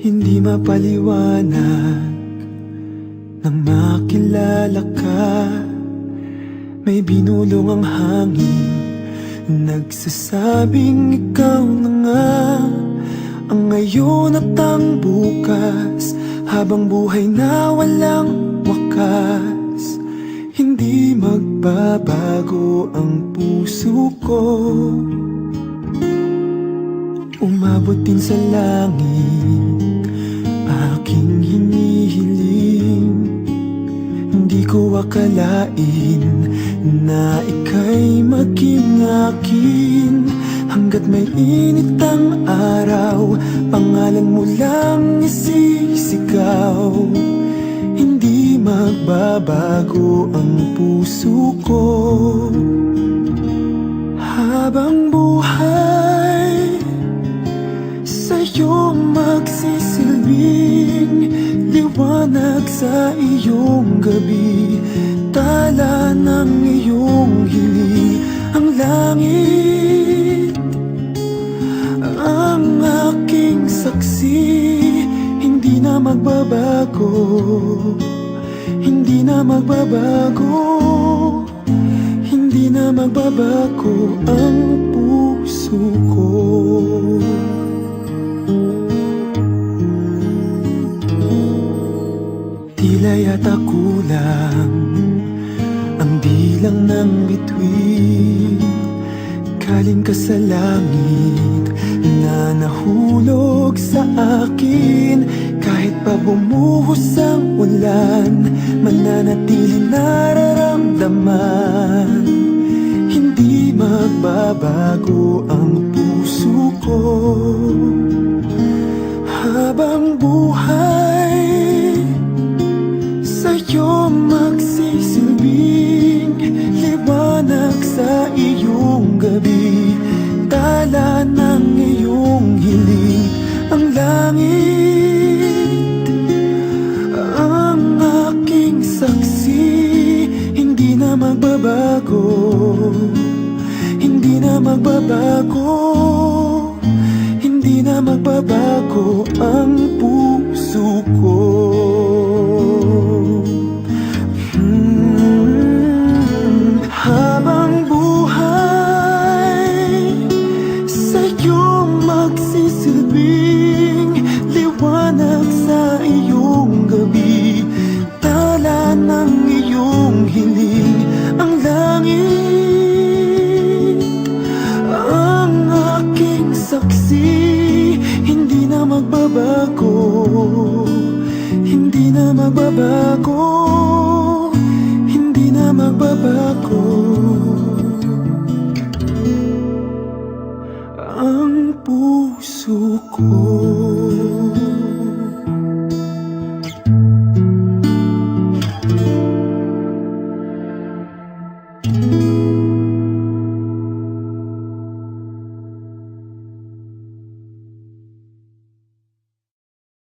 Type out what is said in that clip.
Hindi mapaliwanag nang makilala ka. May binulong ang hangin, nagsasabing ikaw na nga ang ngayon at ang bukas, habang buhay na walang wakas. Hindi magbabago ang puso ko, umabot din sa langit aking hinihiling. Hindi ko akalain na ika'y maging akin. Hanggat may init ang araw, pangalan mo lang isisigaw. Hindi magbabago ang puso ko, habang buhay sa'yo magsisilbing liwanag sa iyong gabi, tala ng iyong hiling. Ang langit ang aking saksi, hindi na magbabago, hindi na magbabago, hindi na magbabago ang puso ko. Tila yata kulang ang bilang ng bituin, galing ka sa langit na nahulog sa akin. Kahit pa bumuhos ang ulan, mananatili nararamdaman. Hindi magbabago ang puso ko, habang buhay sa'yo magsisilbing liwanag sa iyong gabi, tala ng iyong hiling. Ang langit ang aking saksi, hindi na magbabago, hindi na magbabago, hindi na magbabago ang puso ko. Habang buhay sa'yo magsisilbing liwanag sa iyong gabi, tala ng iyong hiling. Ang langit ang aking saksi, hindi na magbabago, hindi na magbabago, hindi na magbabago